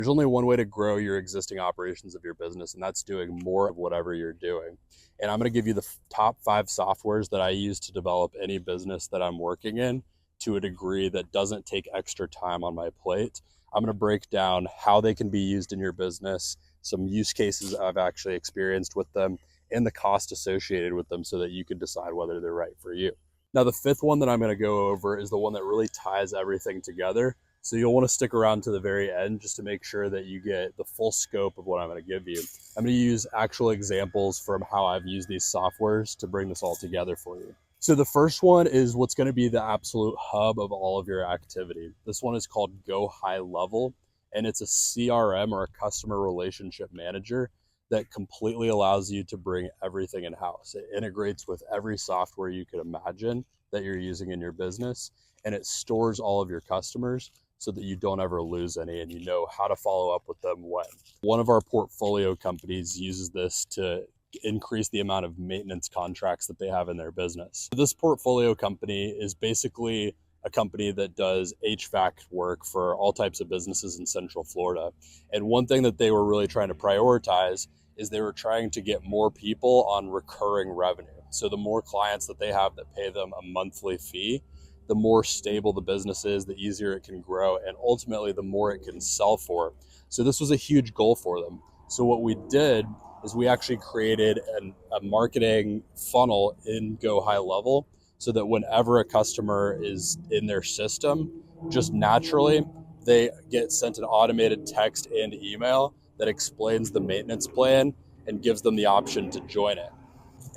There's only one way to grow your existing operations of your business, and that's doing more of whatever you're doing. And I'm going to give you the top 5 softwares that I use to develop any business that I'm working in to a degree that doesn't take extra time on my plate. I'm going to break down how they can be used in your business, some use cases I've actually experienced with them, and the cost associated with them so that you can decide whether they're right for you. Now, the 5th one that I'm going to go over is the one that really ties everything together. So you'll want to stick around to the very end just to make sure that you get the full scope of what I'm going to give you. I'm going to use actual examples from how I've used these softwares to bring this all together for you. So the first one is what's going to be the absolute hub of all of your activity. This one is called Go High Level, and it's a CRM or a customer relationship manager that completely allows you to bring everything in-house. It integrates with every software you could imagine that you're using in your business, and it stores all of your customers so that you don't ever lose any and you know how to follow up with them when. One of our portfolio companies uses this to increase the amount of maintenance contracts that they have in their business. This portfolio company is basically a company that does HVAC work for all types of businesses in Central Florida. And one thing that they were really trying to prioritize is they were trying to get more people on recurring revenue. So the more clients that they have that pay them a monthly fee, the more stable the business is, the easier it can grow, and ultimately the more it can sell for. So this was a huge goal for them. So what we did is we actually created a marketing funnel in Go High Level so that whenever a customer is in their system, just naturally, they get sent an automated text and email that explains the maintenance plan and gives them the option to join it.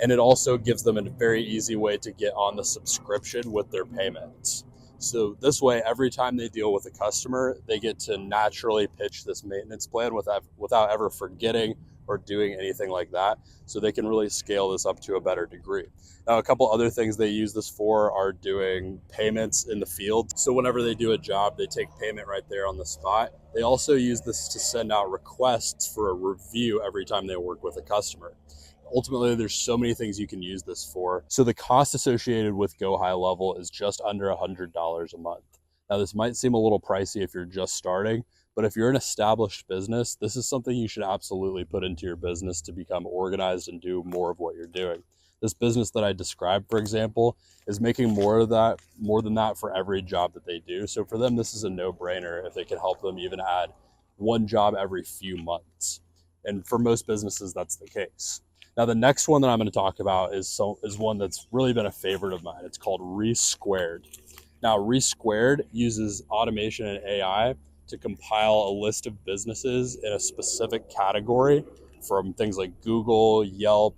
And it also gives them a very easy way to get on the subscription with their payments. So this way, every time they deal with a customer, they get to naturally pitch this maintenance plan without ever forgetting or doing anything like that. So they can really scale this up to a better degree. Now, a couple other things they use this for are doing payments in the field. So whenever they do a job, they take payment right there on the spot. They also use this to send out requests for a review every time they work with a customer. Ultimately, there's so many things you can use this for. So the cost associated with Go High Level is just under $100 a month. Now, this might seem a little pricey if you're just starting, but if you're an established business, this is something you should absolutely put into your business to become organized and do more of what you're doing. This business that I described, for example, is making more than that for every job that they do. So for them, this is a no-brainer if they can help them even add one job every few months. And for most businesses, that's the case. Now, the next one that I'm going to talk about is one that's really been a favorite of mine. It's called ReSquared. Now, ReSquared uses automation and AI to compile a list of businesses in a specific category from things like Google, Yelp,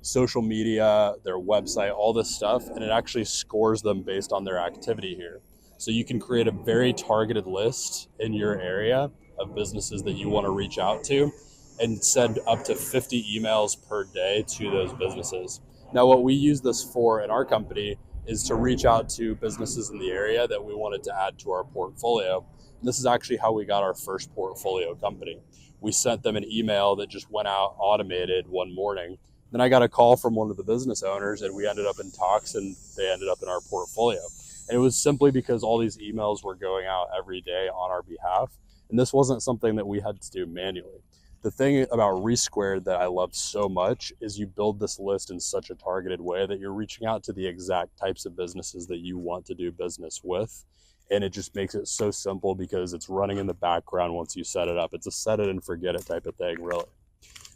social media, their website, all this stuff, and it actually scores them based on their activity here. So you can create a very targeted list in your area of businesses that you want to reach out to and send up to 50 emails per day to those businesses. Now, what we use this for in our company is to reach out to businesses in the area that we wanted to add to our portfolio. And this is actually how we got our first portfolio company. We sent them an email that just went out automated one morning. Then I got a call from one of the business owners and we ended up in talks and they ended up in our portfolio. And it was simply because all these emails were going out every day on our behalf. And this wasn't something that we had to do manually. The thing about ReSquared that I love so much is you build this list in such a targeted way that you're reaching out to the exact types of businesses that you want to do business with. And it just makes it so simple because it's running in the background once you set it up. It's a set it and forget it type of thing, really.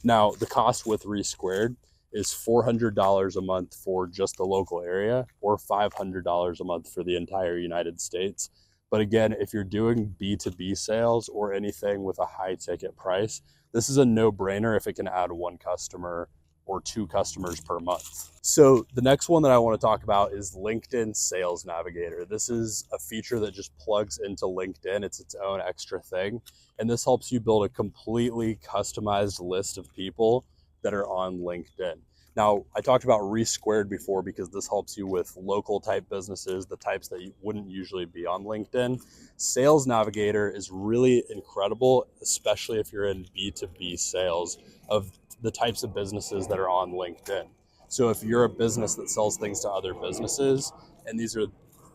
Now, the cost with ReSquared is $400 a month for just the local area or $500 a month for the entire United States. But again, if you're doing B2B sales or anything with a high ticket price, this is a no-brainer if it can add one customer or 2 customers per month. So the next one that I want to talk about is LinkedIn Sales Navigator. This is a feature that just plugs into LinkedIn. It's its own extra thing. And this helps you build a completely customized list of people that are on LinkedIn. Now, I talked about ReSquared before because this helps you with local type businesses, the types that you wouldn't usually be on LinkedIn. Sales Navigator is really incredible, especially if you're in B2B sales of the types of businesses that are on LinkedIn. So if you're a business that sells things to other businesses, and these are,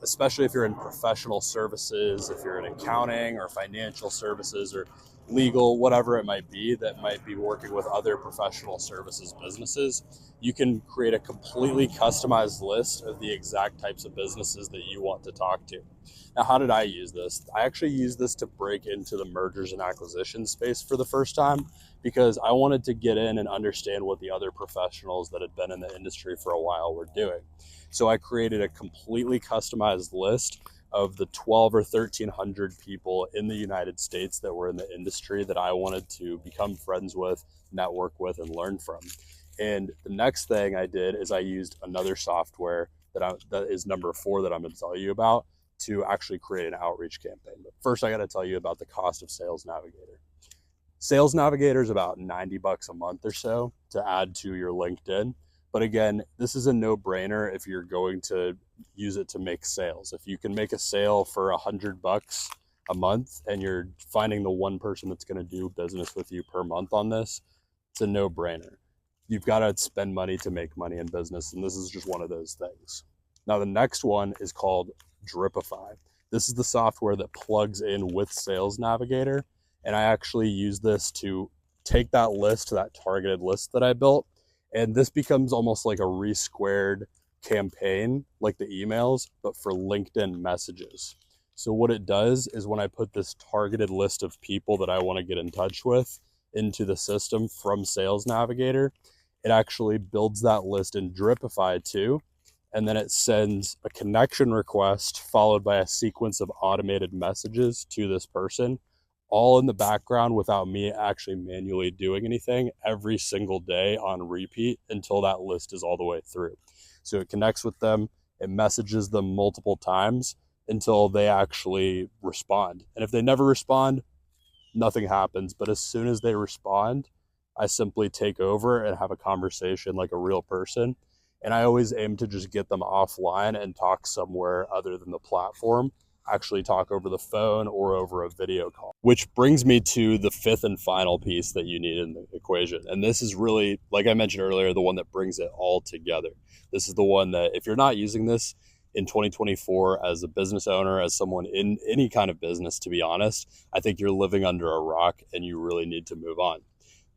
especially if you're in professional services, if you're in accounting or financial services or legal, whatever it might be, that might be working with other professional services businesses, you can create a completely customized list of the exact types of businesses that you want to talk to. Now, how did I use this? I actually used this to break into the mergers and acquisitions space for the first time because I wanted to get in and understand what the other professionals that had been in the industry for a while were doing. So I created a completely customized list of the 12 or 1300 people in the United States that were in the industry that I wanted to become friends with, network with, and learn from. And the next thing I did is I used another software that is number 4 that I'm going to tell you about to actually create an outreach campaign. But first, I got to tell you about the cost of Sales Navigator. Sales Navigator is about $90 a month or so to add to your LinkedIn. But again, this is a no-brainer if you're going to use it to make sales. If you can make a sale for $100 a month and you're finding the one person that's going to do business with you per month on this, it's a no-brainer. You've got to spend money to make money in business, and this is just one of those things. Now, the next one is called Dripify. This is the software that plugs in with Sales Navigator, and I actually use this to take that list, that targeted list that I built, and this becomes almost like a ReSquared campaign, like the emails, but for LinkedIn messages. So what it does is when I put this targeted list of people that I want to get in touch with into the system from Sales Navigator, it actually builds that list in Dripify too. And then it sends a connection request followed by a sequence of automated messages to this person, all in the background without me actually manually doing anything, every single day on repeat until that list is all the way through. So it connects with them, it messages them multiple times until they actually respond. And if they never respond, nothing happens. But as soon as they respond, I simply take over and have a conversation like a real person. And I always aim to just get them offline and talk somewhere other than the platform, actually talk over the phone or over a video call. Which brings me to the 5th and final piece that you need in the equation. And this is really, like I mentioned earlier, the one that brings it all together. This is the one that if you're not using this in 2024 as a business owner, as someone in any kind of business, to be honest, I think you're living under a rock and you really need to move on.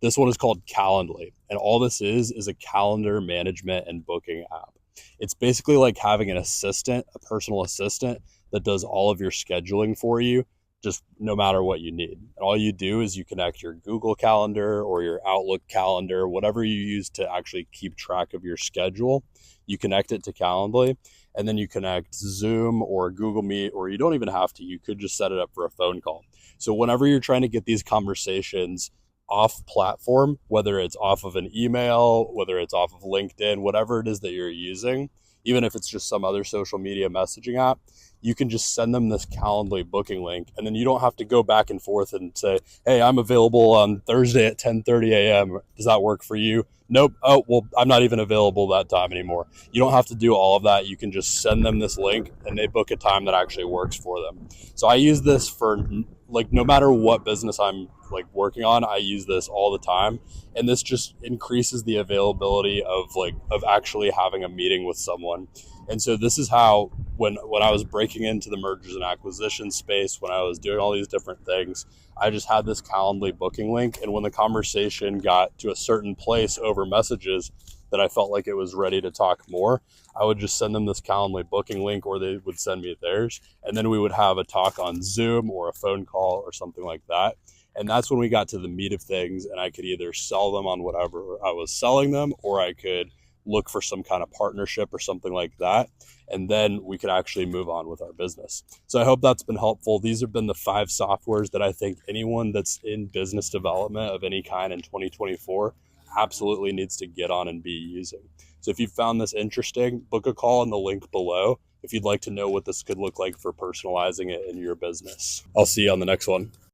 This one is called Calendly, and all this is a calendar management and booking app. It's basically like having an assistant, a personal assistant that does all of your scheduling for you, just no matter what you need. And all you do is you connect your Google Calendar or your Outlook calendar, whatever you use to actually keep track of your schedule, you connect it to Calendly, and then you connect Zoom or Google Meet, or you don't even have to. You could just set it up for a phone call. So whenever you're trying to get these conversations off platform, whether it's off of an email, whether it's off of LinkedIn, whatever it is that you're using, even if it's just some other social media messaging app, you can just send them this Calendly booking link. And then you don't have to go back and forth and say, hey, I'm available on Thursday at 10:30 a.m. Does that work for you? Nope. Oh, well, I'm not even available that time anymore. You don't have to do all of that. You can just send them this link and they book a time that actually works for them. So I use this for like no matter what business I'm like working on, I use this all the time. And this just increases the availability of actually having a meeting with someone. And so this is how when I was breaking into the mergers and acquisitions space, when I was doing all these different things, I just had this Calendly booking link. And when the conversation got to a certain place over messages that I felt like it was ready to talk more, I would just send them this Calendly booking link, or they would send me theirs. And then we would have a talk on Zoom or a phone call or something like that. And that's when we got to the meat of things, and I could either sell them on whatever I was selling them, or I could look for some kind of partnership or something like that. And then we could actually move on with our business. So I hope that's been helpful. These have been the 5 softwares that I think anyone that's in business development of any kind in 2024 absolutely needs to get on and be using. So if you found this interesting, book a call in the link below if you'd like to know what this could look like for personalizing it in your business. I'll see you on the next one.